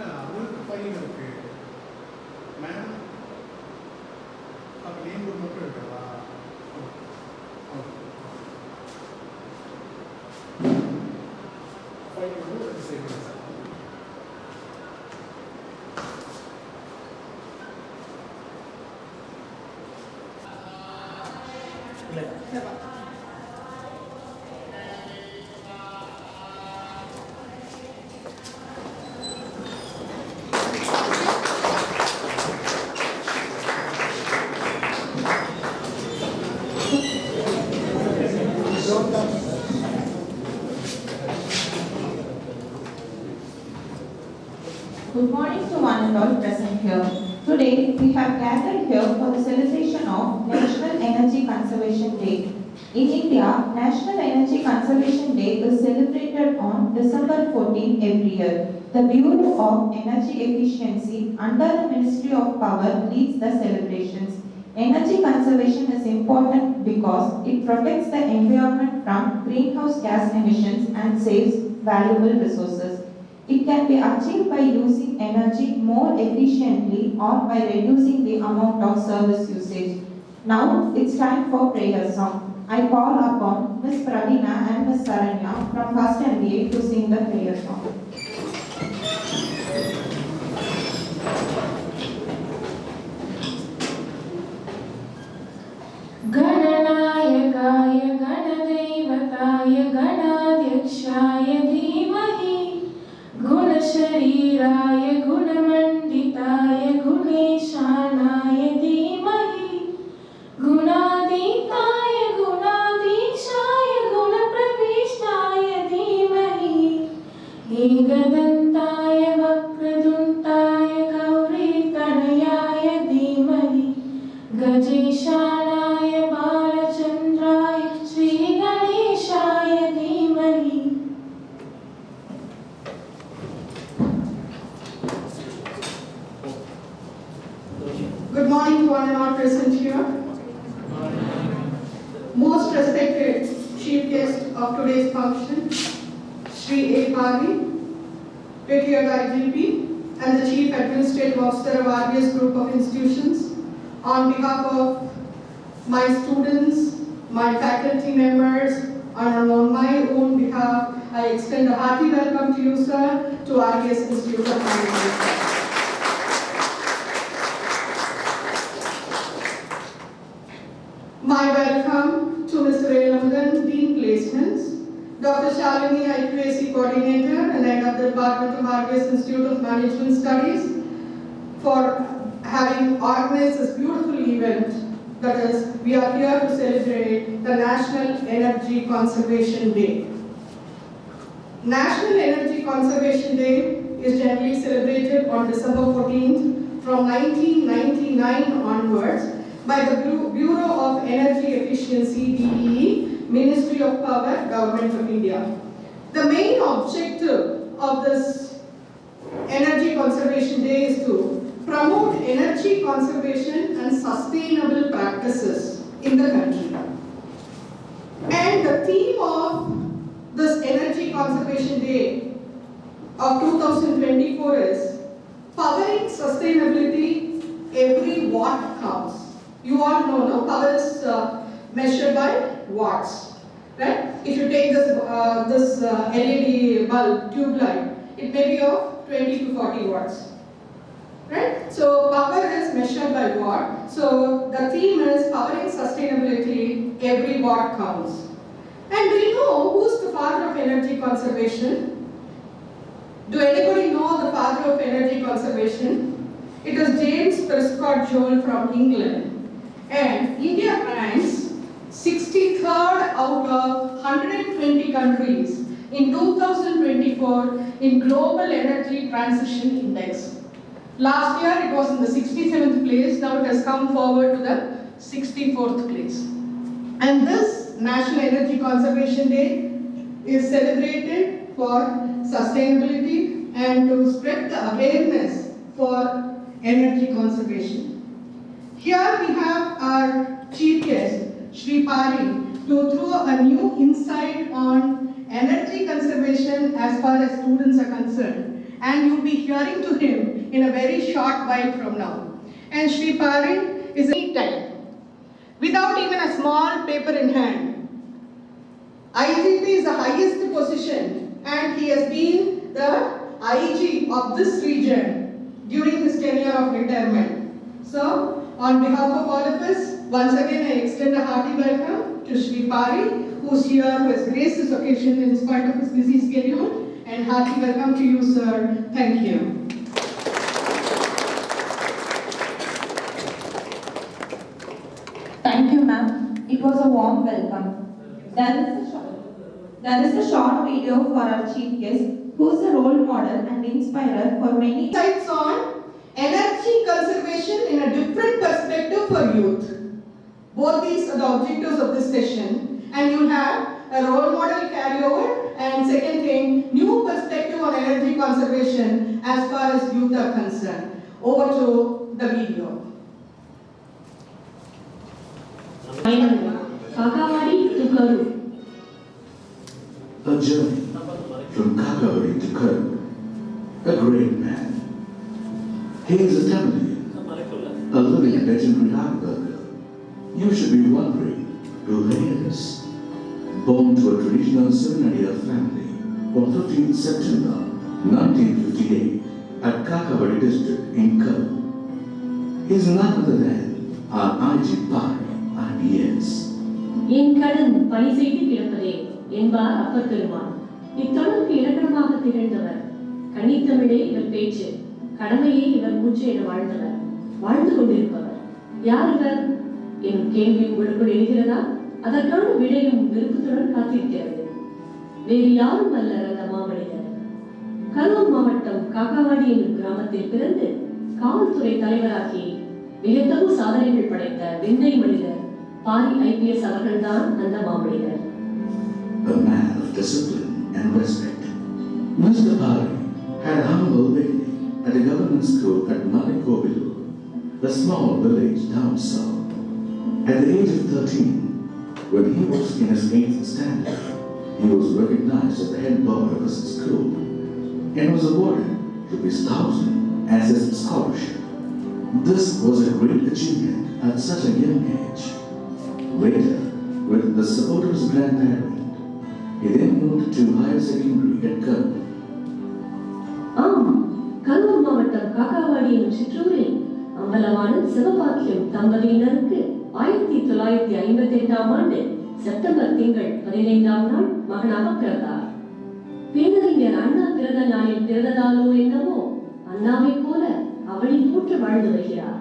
அவருக்கு பையன் இருக்கு மேம், அப்போ நேம் போர்டு மட்டும் இருக்கா? ஃபைல் வந்து சரி சார். இல்லை Good morning to one and all present here. Today, we have gathered here for the celebration of National Energy Conservation Day. In India, National Energy Conservation Day is celebrated on December 14 every year. The Bureau of Energy Efficiency under the Ministry of Power leads the celebrations. Energy conservation is important because it protects the environment from greenhouse gas emissions and saves valuable resources. It can be achieved by using energy more efficiently or by reducing the amount of service usage. Now it's time for prayer song. I call upon Ms. Praveena and Ms. Saranya from First MBA to sing the prayer song. गणनायकाय गणदैवताय गणाध्यक्षाय धीमहि गुणशरीराय गुणमण्डिताय गुणेशानाय धीमहि गुणातीताय गुणाधीशाय गुणप्रविष्टाय धीमहि एकदन्ताय वक्रतुण्डाय गौरीतनयाय धीमहि गजेशानाय बालचन्द्राय श्रीगणेशाय धीमहि. Good morning to one and all present here. Most respected chief guest of today's function, Shri A. Pari, retired IGP and the Chief Administrative Officer of RBS Group of Institutions, on behalf of my students, my faculty members, and on my own behalf, I extend a hearty welcome to you, sir, to RBS Institute of Management. My welcome to Mr. Elamudan, Dean Placements, Dr. Shalini, IQAC Coordinator and Head of the Department of RBS Institute of Management Studies, for having organized this beautiful event. That is, we are here to celebrate the National Energy Conservation Day. National Energy Conservation Day is generally celebrated on December 14th from 1999 onwards by the Bureau of Energy Efficiency, BEE, Ministry of Power, Government of India. The main objective of this Energy Conservation Day is to promote energy conservation and sustainable practices in the country. And the theme of this Energy Conservation Day of 2024 is powering sustainability, every watt counts. You all know, no? Power is measured by watts, right? If you take this LED bulb, tube light, it may be of 20 to 40 watts. Right? So power is measured by watt. So the theme is powering sustainability, every watt counts. And do you know who's the father of energy conservation? Do anybody know the father of energy conservation? It is James Prescott Joule from England. And India ranks 63rd out of 120 countries in 2024 in Global Energy Transition Index. Last year it was in the 67th place, now it has come forward to the 64th place. And this National Energy Conservation Day is celebrated for sustainability and to spread the awareness for energy conservation. Here we have our chief guest, Shri Pari, to throw a new insight on energy conservation as far as students are concerned. and you'll be hearing to him in a very short while from now. And Shri Pari is a type, without even a small paper in hand. IGP is the highest position, and he has been the IG of this region during his tenure of retirement. So, on behalf of all of us, once again I extend a hearty welcome to Shri Pari, who is here, who has graced this occasion in spite of his busy schedule, and hearty welcome to you, sir. Thank you. Thank you, ma'am. It was a warm welcome. There is a short video for our chief guest, who is a role model and inspirer for many. Insights on energy conservation in a different perspective for youth. Both these are the objectives of this session, and you'll have a role model carryover, and second thing, new perspective on energy conservation as far as youth are concerned. Over to the video. Kakawadi to Karu. A journey from Kakawadi to Karu. A great man. He is a Tamilian, a living legendary Hardburger. You should be wondering who he is. Born to a traditional Seminariya family on 15th September 1958 at Kakawadi district in Karu. He is none other than our IG Pari, IPS. என் கடன் பணி செய்து கிடப்பதே என்பார் அப்பர் பெருமான். இத்தொடருக்கு இலக்கணமாக திகழ்ந்தவர். கன்னித்தமிழே இவர் பேச்சு, கடமையே இவர் மூச்சு என வாழ்ந்தவர், வாழ்ந்து கொண்டிருப்பவர். யார் இவர் எனும் கேள்வி உங்களுக்குள் எழுகிறதா? அதற்கான விடையும் விருப்பத்துடன் காத்திருக்கிறது. வேறு யாரும் அல்லர் அந்த மாமனிதர். கரூர் மாவட்டம் காக்காவாடி என்னும் கிராமத்தில் பிறந்து காவல்துறை தலைவராகி வியத்தகு சாதனைகள் படைத்த விந்தை மனிதர் பாரி IPS அவர்கள்தான் அந்த மாமனிதர். A man of discipline and respect. Mr. Pari had a humble beginning at a government school at Malikovilu, a small village down south. At the age of 13, when he was in his 8th standard, he was recognized as the head boy of his school and was awarded ₹1,000 as his scholarship. This was a great achievement at such a young age. Later, with the support of his grandparents, he then moved to higher secondary at Karu. Karur மாவட்டம் காக்காவாடி என்னும் சிற்றூரில் அம்பலவான சிவபாக்கியம் தம்பதியினருக்கு 1958ஆம் ஆண்டு September திங்கள் 15ஆம் நாள் மகனாக பிறந்தார். பேரறிஞர் அண்ணா பிறந்த நாளில் பிறந்ததாலோ என்னவோ அண்ணாவை போல அவளை போற்று வாழ்ந்து வருகிறார்.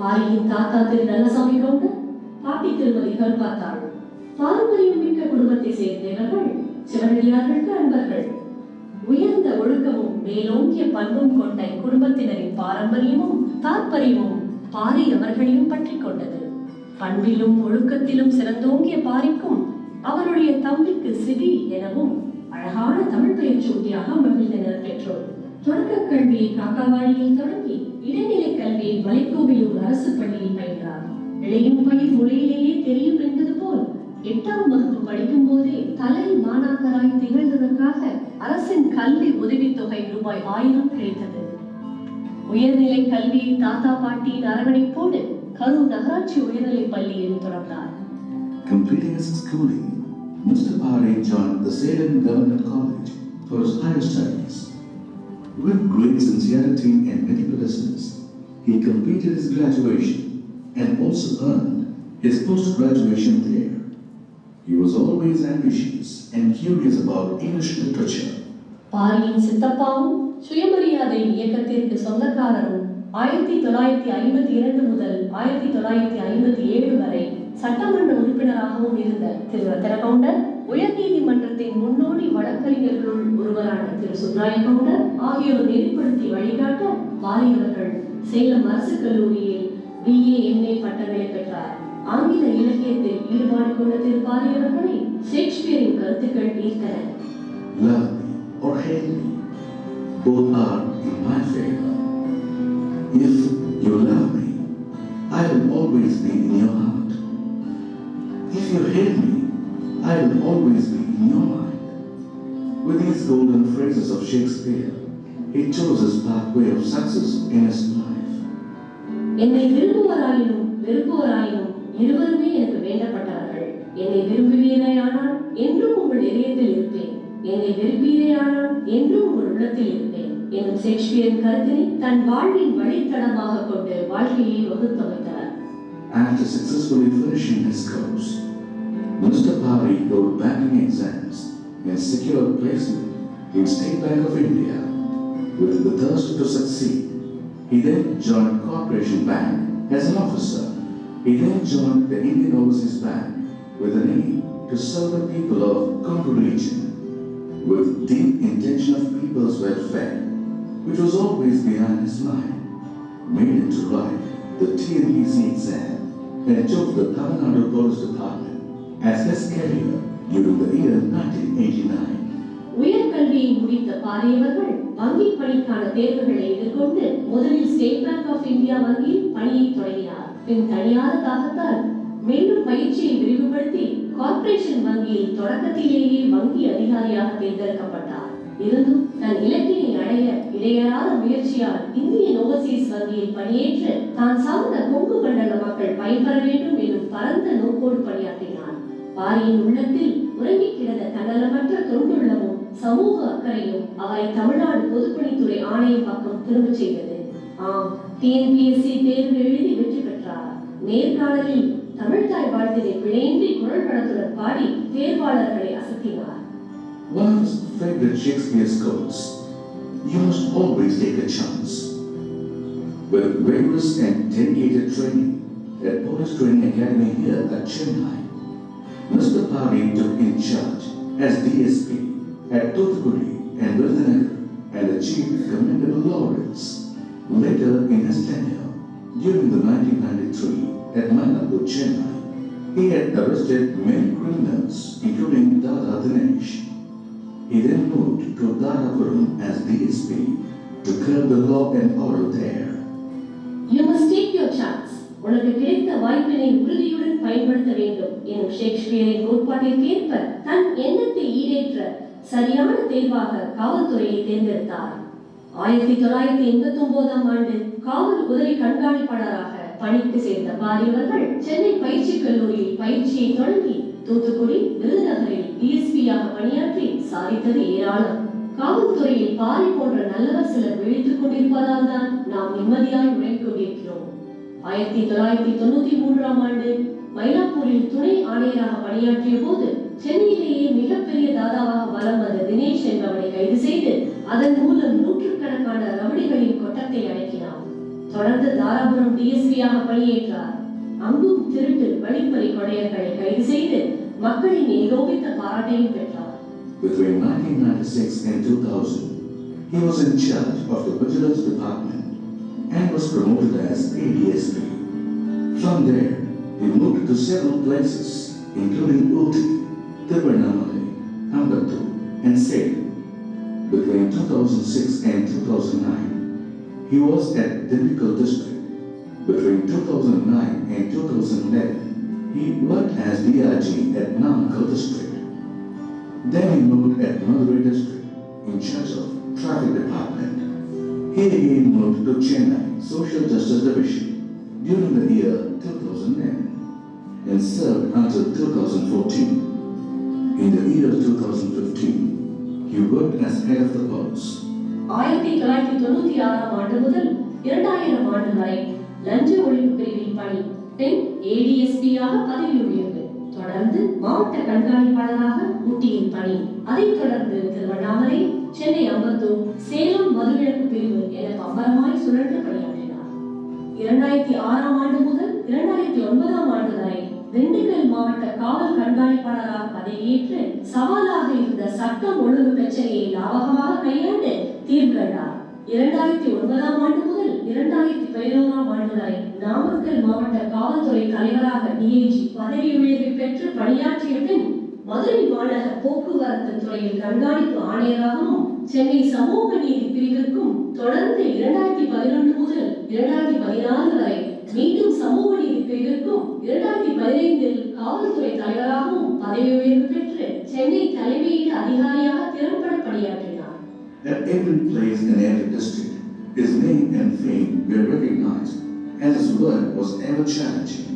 பாரியின் தாத்தா திரு நல்லசாமி கவுண்டர், பாட்டி திருமதி கருப்பாத்தாள். பாரம்பரியம் மிக்க குடும்பத்தை சேர்ந்தவர்கள், சிவனடியார்களுக்கு அன்பர்கள். உயர்ந்த ஒழுக்கமும் மேலோங்கிய பண்பும் கொண்ட குடும்பத்தினரின் பாரம்பரியமும் தாற்பயமும் பாரி அவர்களையும் பற்றி கொண்டது. பண்பிலும் ஒழுக்கத்திலும் சிறந்தோங்கிய பாரிக்கும் அவருடைய தம்பிக்கு சிபி எனவும் அழகான தமிழ் பெயர் சூட்டியாக மகிழ்ந்தனர் பெற்றோர். தொடக்க கல்வியை காக்காவாடியில் தொடங்கி இடைநிலை கல்வியை மலைக்கோவிலூர் அரசு பள்ளியில் பயின்றார். இளையும் பயிர் மொழியிலேயே தெரியும் என்பது போல் 8ஆம் வகுப்பு படிக்கும் போதே தலை மாணாக்கராய் திகழ்ந்ததற்காக அரசின் கல்வி உதவித்தொகை ₹1000 கிடைத்தது. உயர்நிலை கல்வியை தாத்தா பாட்டியின் அரவணைப்போடு கரூர் நகராட்சி உயர்நிலைப் பள்ளியில் தொடர்ந்தார். Completing his schooling, Mr. Pari joined the Salem Government College for his higher studies. With great sincerity and meticulousness, he completed his graduation and also earned his post-graduation there. He was always ambitious and curious about English literature. பாரியின் சித்தப்பாவும் சுயமரியாதை இயக்கத்திற்கு சொந்தக்காரரும் 1952 முதல் 1957 வரை சட்டமன்ற உறுப்பினராகவும் இருந்த திரு ரத்தனகவுண்டர், உயர்நீதிமன்றத்தின் முன்னோடி வழக்கறிஞர்களுள் ஒருவரான திரு சுப்ராய கவுண்டர் ஆகியோர் நெறிப்படுத்தி வழிகாட்ட பாரி அவர்கள் சேலம் அரசு கல்லூரியில் BA MA பட்டங்களை பெற்றார். ஆங்கில இலக்கியத்தில் ஈடுபாடு கொண்ட திரு பாரி அவர்களை ஷேக்ஸ்பியரின் கருத்துக்கள் ஈர்த்தன. Love me or hate me, both are in my favor. If you love me, I will always be in your heart. If you hate me, I will always be in your mind. With these golden phrases of Shakespeare, he chose his pathway of success in his life. என்னை விரும்புவராயினும் வெறுப்பவராயினும் இருவருமே எனக்கு வேண்டப்பட்டவர்கள். என்னை விரும்புவீரேயானால் என்றும் உங்கள் இதயத்தில் இருப்பேன், என்னை வெறுப்பீரேயானால் என்றும் உங்கள் உள்ளத்தில் இருப்பேன் என்னும் ஷேக்ஸ்பியரின் கருத்தினை தன் வாழ்வின் வழித்தடமாக கொண்டு வாழ்க்கையை வகுத்தமைத்தார். After successfully finishing his course, Mr. Pari wrote banking exams and secured placement in State Bank of India. With the thirst to succeed, he then joined Corporation Bank as an officer. He then joined the Indian Overseas Bank with an aim to serve the people of Congo region with deep intention of people's welfare, which was always behind his mind, made him to write the TNPC exam and chose the Tamil Nadu Police Department as his career during the year 1989. உயர்கல்வியை முடித்த பாரியவர்கள் வங்கி பணிக்கான தேர்வுகளை எதிர்கொண்டு முதலில் state bank of India வங்கியில் பணியை தொடங்கினார். பின் தனியார் தாகத்தால் மேலும் பயிற்சியை விரிவுபடுத்தி கார்ப்பரேஷன் வங்கியில் தொடக்கத்திலேயே வங்கி அதிகாரியாக தேர்ந்தெடுக்கப்பட்டார். இருந்தும் தன் இலக்கினை அடைய இடையறாத முயற்சியால் இந்தியன் ஓவர்சீஸ் வங்கியில் பணியேற்று தான் சார்ந்த கொங்கு மண்டல மக்கள் பயன்பெற வேண்டும் எனும் பரந்த நோக்கோடு பணியாற்றினார். பாரியின் உள்ளத்தில் உறங்கி கிடந்த தன்னலமற்ற தொண்டுள்ளமும் சமூக அக்கறையும் அவரை தமிழ்நாடு பொதுப்பணித்துறை ஆணையம் பக்கம் திரும்ப செய்தது. ஆம், டிஎன்பிஎஸ்சி தேர்வு எழுதி வெற்றி பெற்றார். நேர்காணலில் தமிழ்தாய் வாழ்த்தினை பிழையின்றி குரல் படத்துடன் பாடி தேர்வாளர்களை அசத்தினார். One of his favorite Shakespeare's quotes, "You must always take a chance." With rigorous and dedicated training at Police Training Academy here at Chennai, Mr. Pari took in charge as DSP at Thuthukudi and Virudhunagar and achieved commendable laurels. Later in his tenure, during the 1993 at Mannapur, Chennai, he had arrested many criminals, including Dada Dinesh. He then moved to Dadapuram as DSP to curb the law and order there. You must take your chance. உனக்கு கிடைத்த வாய்ப்பினை உறுதியுடன் பயன்படுத்த வேண்டும் எனும் ஷேக்ஸ்பியரின் கோட்பாட்டிற்கேற்ப தன் எண்ணத்தை ஈடேற்ற சரியான தேர்வாக காவல்துறையை தேர்ந்தெடுத்தார். 1989ஆம் ஆண்டு காவல் உதவி கண்காணிப்பாளராக பணிக்கு சேர்ந்த பாரியவர்கள் சென்னை பயிற்சி கல்லூரியில் பயிற்சியை தொடங்கி தூத்துக்குடி விருதுநகரில் டிஎஸ்பியாக பணியாற்றி சாதித்தது ஏராளம். காவல்துறையில் பாரி போன்ற நல்லவர் சிலர் விழித்துக் கொண்டிருப்பதால் தான் நாம் நிம்மதியாய் உழைத்துக் கொண்டிருக்கிறோம். 1993ஆம் ஆண்டு மயிலாப்பூரில் துணை ஆணையராக பணியாற்றிய போது சென்னையிலேயே மிகப்பெரிய தாதாவாக வலம் வந்த தினேஷ் என்பவரை கைது செய்து அதன் மூலம் நூற்றுக்கணக்கான ரவுடிகளின் கொட்டத்தை அடக்கினார். தொடர்ந்து தாராபுரம் டிஎஸ்பியாக பணியேற்றார். அங்கும் திருட்டு வழிப்பறி கொடையர்களை கைது செய்து மக்களின் ஏகோபித்த பாராட்டையும் பெற்றார். Between 1996 and 2000, he was in charge of the Vigilance Department and was promoted as ADSP. From there, he moved to several places, including Ooty, Tirunelveli, Ambattur, and Salem. Between 2006 and 2009, he was at Dimbikal district. Between 2009 and 2011, he worked as DRG at Namakkal district. Then he moved at Madurai district in charge of traffic department. Here he moved to Chennai Social Justice Division during the year 2011 and served until 2014. In the year 2015, he worked as head of the police. 1996ஆம் ஆண்டு முதல் 2000ஆம் ஆண்டு வரை லஞ்ச ஒழிப்பு பிரிவில் பணி. பின் ADSP-யாக பதவி உயர்வு. தொடர்ந்து மாவட்ட கண்காணிப்பாளராக ஊட்டியில் பணி. அதைத் தொடர்ந்து திருவண்ணாமலை, சென்னை அம்பத்தூர், சேலம் மதுவிலக்கு பிரிவு என பம்பரமாய் சுழன்று பணியாற்றினார். 2006ஆம் ஆண்டு முதல் 2009ஆம் ஆண்டு வரை திண்டுக்கல் மாவட்ட காவல் கண்காணிப்பாளராக பதவியேற்று சவாலாக இருந்த சட்டம் ஒழுங்கு பிரச்சனையை லாபகமாக கையாண்டு தீர்வு கண்டார். 2009ஆம் ஆண்டு முதல் 2011ஆம் ஆண்டு வரை நாமக்கல் மாவட்ட காவல்துறை தலைவராக DIG பதவி உயர்வு பெற்று பணியாற்றிய பின் மதுரை மாநகர போக்குவரத்து துறையில் கண்காணிப்பு ஆணையராகவும் சென்னை சமூக நீதி பிரிவிற்கும் தொடர்ந்து 2011 முதல் 2014 வரை மீண்டும் சமூக நீதி பிரிவிற்கும் 2015இல் காவல்துறை தலைவராகவும் பதவி உயர்வு பெற்று சென்னை தலைமையிட அதிகாரியாக திறம்பட பணியாற்றினார். At every place in every district, his name and fame were recognized, and his work was ever challenging.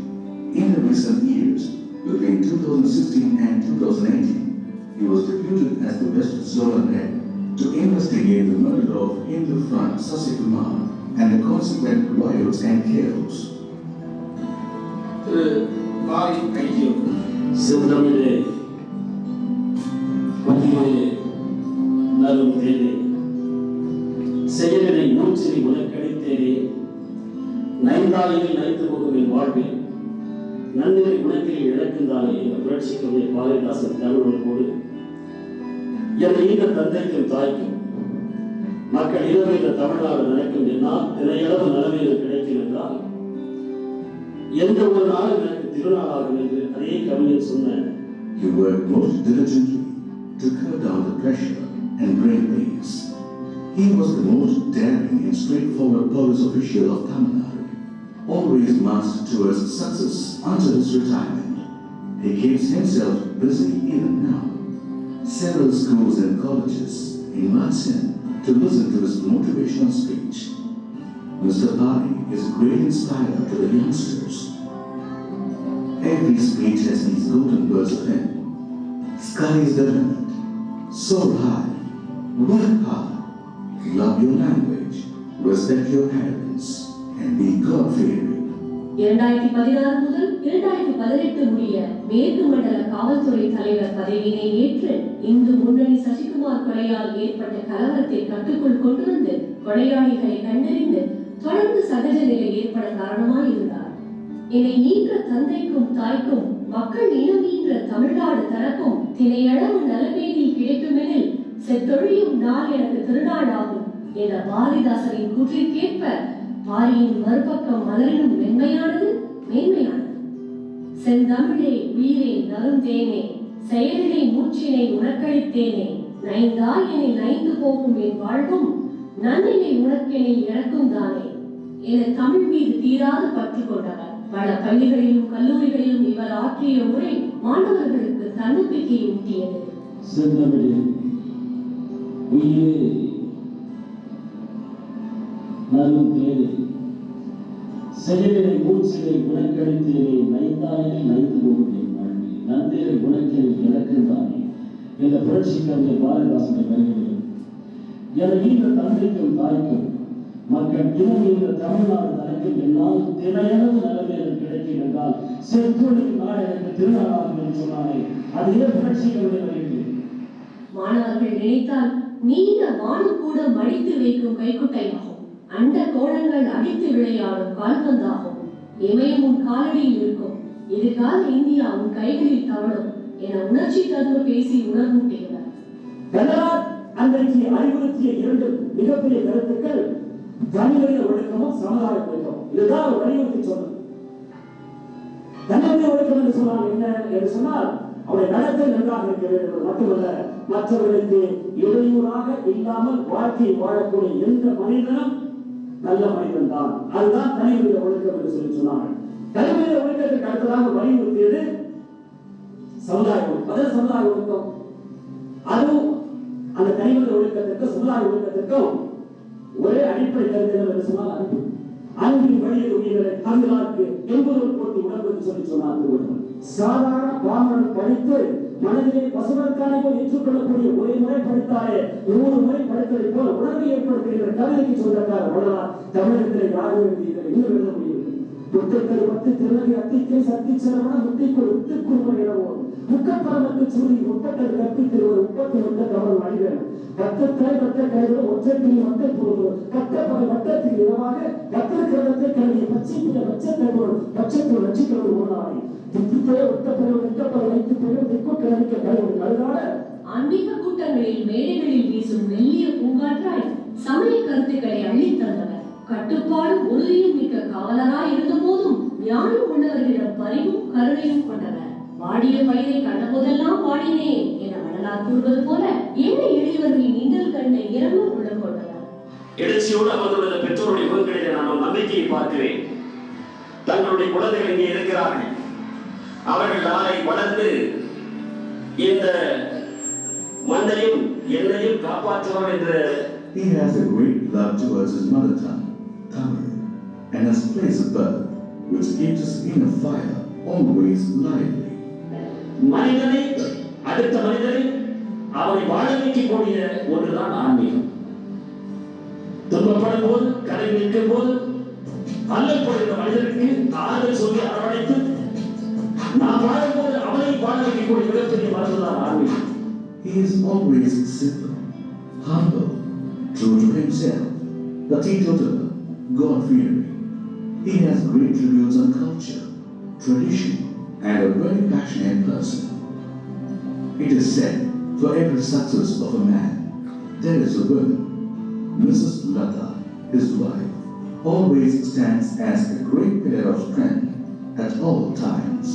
In the recent years, between 2016 and 2018, he was deputed as the West Zonal Head to investigate the murder of Hindu Front Sasikumar and the consequent riots and chaos. திரு பாரி ஐக்கியம் செந்தமிழே பணிகளே நலும் தேனே செயலினை மூச்சினை உனக்கடித்தேனே நைந்தாயில் நைந்து போகும் என் வாழ்வில் நன்னிலை உனக்கில் இழக்கின்றானே என்ற புரட்சிக்கவியை பாரதிதாசன் தமிழோடு என்ற இந்த தந்தைக்கும் தாய்க்கும் மக்கள் இரவு இந்த தமிழ்நாடு நினைக்கும் என்னால் திரையளவு நிலைமையில் கிடைக்கும் என்றால் எந்த ஒரு நாளும் எனக்கு திருநாளாகும் என்று அதே கவிஞர் சொன்ன He worked most diligently to cut down the pressure and bring peace. He was the most daring and straightforward police official of Tamil Nadu, always marched towards success until his retirement. He keeps himself busy even now. Several schools and colleges invite him to listen to his motivational speech. Mr. Pari is a great inspirer to the youngsters. Every speech has these golden words of him. Sky is the limit. Soar high. Work hard. Love your language. Respect your parents. And be God-fearing. 2016 முதல் 2018 முடிய மேற்கு மண்டல காவல்துறை தலைவர் பதவியினை ஏற்று இந்து முன்னணி சசிகுமார் கொலையால் ஏற்பட்ட கலவரத்தை கட்டுக்குள் கொண்டு வந்து கொலையாளிகளை கண்டறிந்து தொடர்ந்து சகஜ நிலை ஏற்பட காரணமாய் இருந்தார். என்னை ஈன்ற தந்தைக்கும் தாய்க்கும் மக்கள் இனம் ஈன்ற தமிழ்நாடு தனக்கும் தினையளவு நலமேனில் கிடைக்குமெனில் செத்தொழியும் நாள் எனக்கு திருநாளாகும் என்ற பாரதிதாசனின் கூற்றிற்கேற்ப பாரியின் மறுபக்கம் மலரினும் மென்மையானது மேன்மையானது. செந்தமிழே உயிரே நறுந்தேனே செயலினை மூச்சினை உனக்களித்தேனே நைந்தாய் என நைந்து போகும் என் வாழ்வும் நன்னிலை உனக்கெனில் எனக்கும் தானே என தமிழ் மீது தீராத பற்று கொண்டவர். பல பள்ளிகளிலும் கல்லூரிகளிலும் இவர் ஆற்றிய உரை மாணவர்களுக்கு தன்னம்பிக்கை ஊட்டியது. செந்தமிழே உயிரே நலும் தேனே செயலினை மூச்சினை உனக்கடித்தேனே நைந்தாயினை நைந்து போகும் என் வாழ்வில் நந்திரை உனக்கெனில் எனக்கும் தானே என்ற புரட்சி கவிஞர் பாரதிதாசனை வருகிறது. என இந்த தந்தைக்கும் தாய்க்கும் மக்கள் இனம் இந்த தமிழ்நாடு தனக்கும் என்னால் திரையளவு நிலைமையில் கிடைக்கும் என்றால் செத்தொழியும் நாள் எனக்கு திருநாளாகும் என்று சொன்னானே அது ஏன் புரட்சி கவிஞர் வருகிறது. மாணவர்கள் நினைத்தால் நீண்ட வானம் கூட மடித்து வைக்கும் கைக்குட்டையாகும். அண்ட கோணங்கள் அடித்து விளையாடும் கால்பந்தாகும். இமயம் உன் காலடியில் இருக்கும். எதிர்கால இந்தியா உன் கைகளில் தவழும் என உணர்ச்சி ததுவ பேசி உணர்வூட்டுகிறார். கனராஜ் அன்றைக்கு அறிவுறுத்திய இரண்டு மிகப்பெரிய கருத்துக்கள் தனிமனித ஒழுக்கமும் சமுதாய ஒழுக்கமும். இதுதான் அவர் வலியுறுத்தி சொன்னது. தனிமனித ஒழுக்கம் என்று சொன்னால் என்ன என்று சொன்னால் அவருடைய நடத்தை நன்றாக இருக்க வேண்டும் மட்டுமல்ல, மற்றவர்களுக்கு இடையூறாக இல்லாமல் வாழ்க்கையை வாழக்கூடிய எந்த மனிதனும் நல்ல மனிதன் தான். அதுதான் தனிமனித ஒழுக்கம் என்று சொல்லி சொன்னார்கள். தனிமனித ஒழுக்கத்துக்கு அடுத்ததாக வலியுறுத்தியது சமுதாய ஒழுக்கம். அது சமுதாய ஒழுக்கம். அதுவும் அந்த தனிமனித ஒழுக்கத்திற்கும் சமுதாய ஒழுக்கத்திற்கும் ஒரே அடிப்படை கருத்து என்று சொன்னால் அன்பு. அன்பின் வழியில் உயிர்களை தமிழாருக்கு என்பது போட்டி உணர்வு என்று சொல்லி சொன்னார். சாதாரண பாமரன் படித்து மனதிலே பசுவர்கானை போல் ஏற்றுக்கொள்ளக்கூடிய ஒரே முறை படித்தாலே 100 முறை படித்ததை போல உணர்வை ஏற்படுத்துகிற கவிதைக்கு சொந்தக்கார வளரார். தமிழகத்தில் யாரும் எழுதியதில்லை, இன்னும் எழுத முடியவில்லை. முத்தைக்கரு பத்து திருநகை அத்திக்கை சக்தி சிரமண முத்தைக்குள் வித்துக்குருவன் எனவோம் முக்கப்பரமத்து சூரி முப்பட்டது கற்பித்திருவர் 31 கவல் மனிதன் பத்தத்தை பத்த கைவிட ஒற்றைப்பினி மட்டை போது கட்டப்படை வட்டத்தில் இரவாக பத்திரக்கிரதத்தை கருதிய பச்சைப்பிட பச்சத்தை போல் பச்சைப்போல் ரட்சிக்கிறது ஒன்றாய் திட்டத்தை ஒட்டப்பெறும் திட்டப்படை வைத்து பெறும் திக்கு கிழமைக்க கைவிடும் அழுதாட ஆன்மீக கூட்டங்களில் மேடைகளில் வீசும் மெல்லிய பூங்காற்றாய் சமய கருத்துக்களை அள்ளித் தந்தவர். கட்டுப்பாடும் உறுதியும் மிக்க காவலராய் இருந்த போதும் ஞானம் உள்ளவர்களிடம் பரிவும் கருணையும் கொண்டவர். வாடிய பயிரை கண்ட போதெல்லாம் வாடினேன் என வள்ளலார் கூறுவது போல ஏழை எளியவர்களின் இன்னல் கண்ட இரவும் உள்ளம் கொண்டவர். எழுச்சியோடு அவர்களுடைய பெற்றோருடைய முகங்களிலே நான் நம்பிக்கையை பார்க்கிறேன். தங்களுடைய குழந்தைகள் இங்கே இருக்கிறார்கள். அவர்கள் நாளை வளர்ந்து இந்த மண்ணையும் என்னையும் காப்பாற்றுவான் என்ற He has a great love towards his mother tongue, Tamil, and has placed a bird which keeps his inner fire always lively. மனிதனை அடுத்த மனிதனை அவனை வாழ வைக்கக்கூடிய ஒன்றுதான் ஆன்மீகம். துன்பப்படும் போது கரை நிற்கும் போது அல்லப்படுகிற மனிதனுக்கு ஆறுதல் சொல்லி அரவணைத்து நாம் வாழும்போது அவனை வாழ வைக்கக்கூடிய மிகப்பெரிய மருந்துதான் ஆன்மீகம். He is always simple, humble, true to himself, the teetotaler, God-fearing. He has great tributes on culture, tradition, and a very passionate person. It is said, for every success of a man, there is a woman. Mrs. Lata, his wife, always stands as a great pillar of strength at all times.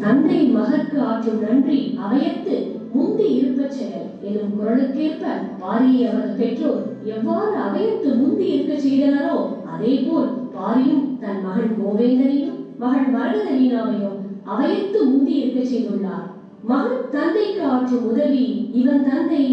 தந்தை மகற்கு ஆற்றும் நன்றி அவையத்து முந்தி இருப்பச் செயல் எனும் குரலுக்கேற்ப பாரியை அவரது பெற்றோர் எவ்வாறு அவையத்து முந்தி இருக்க செய்தனரோ அதே போல் பாரியும் தன் மகன் கோவேந்தனையும் மகன் மரகத வீணாவையும் அவையத்து முந்தி இருக்க செய்துள்ளார். மகன் தந்தைக்கு ஆற்றும் உதவி இவன் தந்தை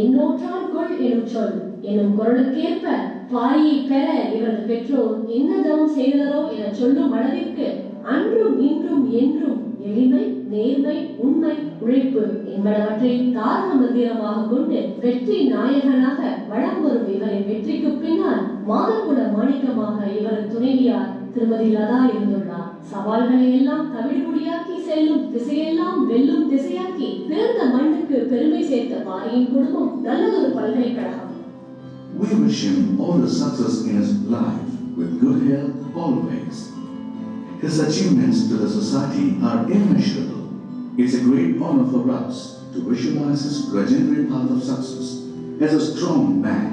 என்னோற்றான் கொள் எனும் சொல் எனும் குரலுக்கேற்ப பாரியை பெற இவரது பெற்றோர் என்ன தவம் செய்தனரோ என சொல்லும் அளவிற்கு அன்றும் இன்றும் என்றும் எளிமை, நேர்மை, உண்மை, உழைப்பு என்பனவற்றை தாரக மந்திரமாக கொண்டு வெற்றி நாயகனாக வளம் வரும் இவரின் வெற்றிக்கு பின்னால் மாதகுல மாணிக்கமாக இவரது துணைவியார் திருமதி லதா இருந்துள்ளார். சவால்களை எல்லாம் தவிடுபொடியாக்கி செல்லும் திசையெல்லாம் வெல்லும் திசையாக்கி பிறந்த மண்ணுக்கு பெருமை சேர்த்த பாரியின் குடும்பம் நல்லதொரு பல்கலைக்கழகம். We wish him all the success in his life with good health always. His achievements to the society are immeasurable. It's a great honor for us to visualize his legendary path of success as a strong man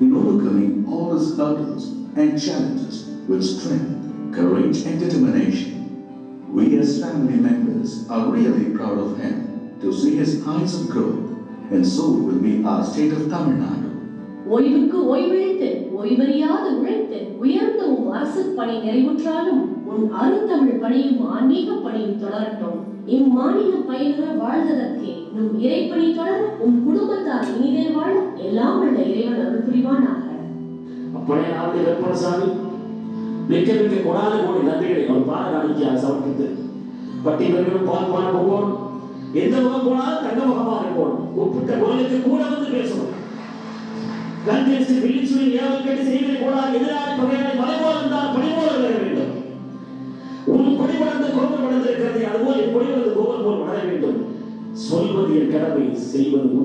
in overcoming all his hurdles and challenges with strength, courage and determination. We as family members are really proud of him to see his heights of growth, and so will be our state of Tamil Nadu. ஓய்வுக்கு ஓய்வெழுத்து ஓய்வறியாது உழைத்து உயர்ந்த உன் அரசு பணி நிறைவுற்றாலும் உன் அருந்தமிழ் பணியும் ஆன்மீக பணியும் தொடரட்டும். இம்மாநிலம் பயனுற வாழ்ந்ததற்கே நம் இறைப்பணி தொடர உன் குடும்பத்தார் இனிதே வாழ எல்லாம் உள்ள இறைவன் அருள் புரிவானாக. அப்படியே நாளை வெப்பசாமி மிக்க மிக்க கொடாத கோடி நன்றிகளை அவர் பாட காணிக்கையாக சமர்ப்பித்து பட்டி பெருமையும் பால் பாட போகணும். எந்த முகம் போனாலும் தங்க முகமாக இருக்கணும். உப்பிட்ட குரலுக்கு கூட வந்து பேசணும். கண்டித்து விழிச்சுவை ஏவல் கேட்டு செய்வதை போடாது எதிராக பகையாளை மலை போல இருந்தால் பணி போல வளர வேண்டும். உன் கொடி வளர்ந்து கோபம் வளர்ந்திருக்கிறது அதுபோல் என் கொடி வளர்ந்து கோபம் போல் வளர வேண்டும். சொல்வது என் கடமை, செய்வது